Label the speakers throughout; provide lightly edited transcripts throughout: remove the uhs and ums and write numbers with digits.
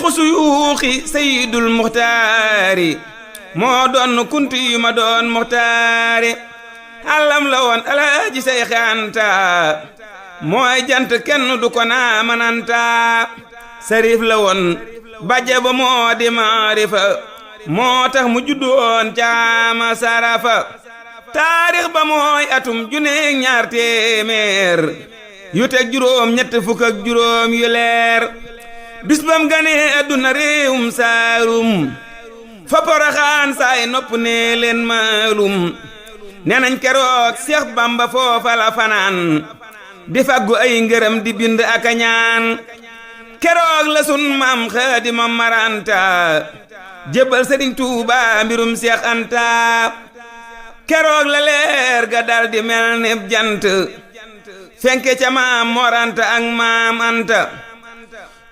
Speaker 1: seyxu suyuuxi sayidul muxtaari moo doon kunti yu ma doon muxtaari àllam la woon alaaji Seex Anta mooy jant kenn du ko naa mananta sarif la woon bàjje ba moo di maarifa moo tax mu juddoon caama sarafa taarix ba mooy atum juneeg ñaar téeméer yu teg juróom ñett fukk ak juróom yu leer bis bam ganee adduna réewum saarum fa Poroxaan saay nopp nee leen maalum nee nañ keroog Seex Bamba foofa la fanaan di faggu ay ngërëm di bind ak a ñaan keroog la sun maam Xaadima Maranta jébbal Sëriñ Tuuba mbirum Seex Anta keroog la leer ga dal di mel ne jant fenke ca maam Mor Anta ak maam Anta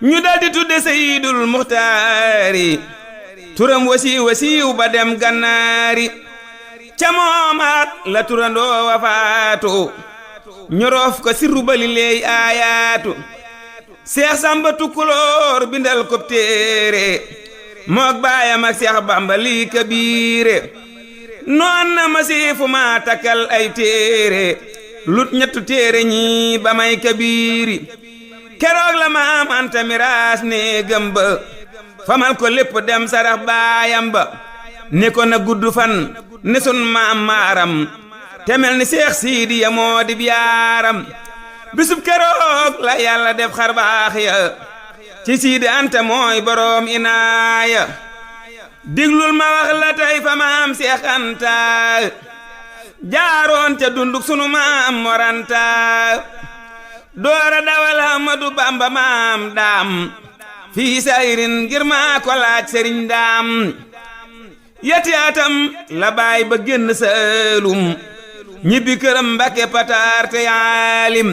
Speaker 1: ñu dal di tudde Seydul Muxtaari turam wasiiw ba dem gannaari ca moomaat la turandoo wa faatu ñu roof ko sirru bali leey aayaatu Seex Samba Tukulóor bindal ko téere mook baayam ak Seex Bamba lii kabiire noon na masiifu maa takkal ay téere lut ñettu téere ñi ba may kabiiri keroog la maam Anta miraas ne gëmba famal ko lépp dem sarax baayam ba ne ko na gudd fan ne sun maam maaram te mel ni Seex Siidiya moo di biyaaram bisub keroog la yàlla def xar baax ya ci Siidi Anta mooy boroom inaaya diglul ma wax la tey fa maam Seex Anta jaaroon ca dunduk sunu maam Mor Anta doora dawal Ahmadu Bamba maam daam fii sayrin ngir maa ko laaj sëriñ daam yeti atam la baay ba génn Saalum ñibbi këram Mbàkke Pataar te yaalim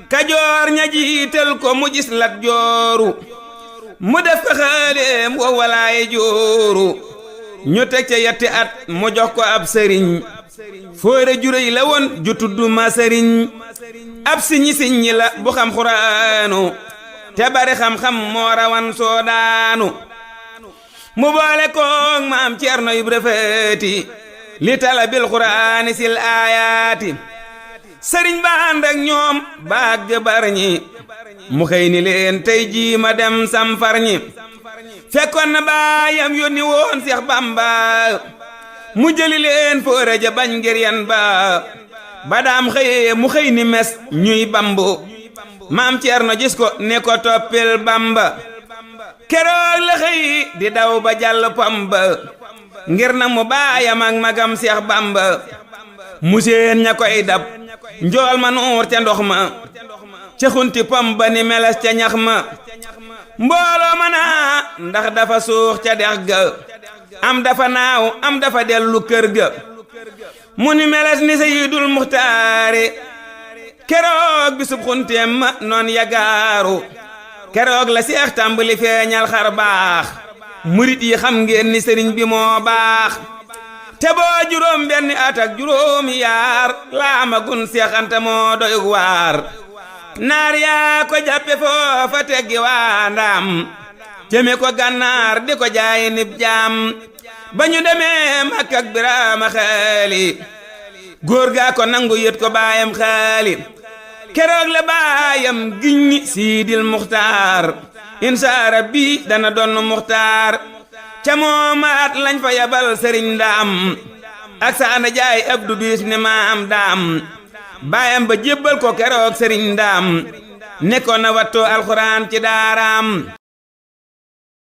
Speaker 1: Kajoor ña jiital ko mu gis Lat Jooru mu def ko xaaleem wa walaaye jooru ñu teg ca yetti at mu jox ko ab sëriñ fóore juréy la woon ju tudd ma sëriñ ab siñi la bu xam xuraanu te bari xam-xam moo rawan soodaanu mu boole koog maam Ceerno Ibra Faati li talabil xuraani sil aayaati sëriñ ba ànd ak ñoom baag bar ñi mu xëy ni leen tey jii ma dem samfar ñi fekkoon na baayam yónni woon Seex Bamba mu jëli leen fóore ja bañ ngir yan ba daam xëyee mu xëy ni mes ñuy bambu maam Ceerno gis ko ne ko toppil Bamba keroog la xëy di daw ba jàll Pamba ngir na mu baayam ak magam Seex Bamba mu seen ña koy dab njool ma nuur ca ndox ma ca xunti Pamba ni meles ca ñax ma mbooloo ma naa ndax dafa suux ca dex ga am dafa naaw am dafa dellu kër ga mu ni meles ni Seydul Muxtaari keroog bisub xunteem ma noon yagaaru keroog la Seex tàmbali feeñal xar baax murit yi xam ngeen ni sëriñ bi moo baax te boo juróom benni at ak juróomi yaar laa magun Seex Anta moo doyug waar naar yaa ko jàppe foofa teggi waa ndaam jëme ko gànnaar di ko jaayi nib jaam ba ñu demee Makka ak Biraama Xaali góor gaa ko nangu yët ko baayam Xaali keroog la baayam giññi Siidil Muxtaar insa rabbi dana doon Muxtaar ca moomaat lañ fa yabal sëriñ ndaam ak saana jaay Abdu Biis ne maam daam baayam ba jébbal ko keroog sëriñ ndaam nekkoon na wattoo alxuraan ci daaraam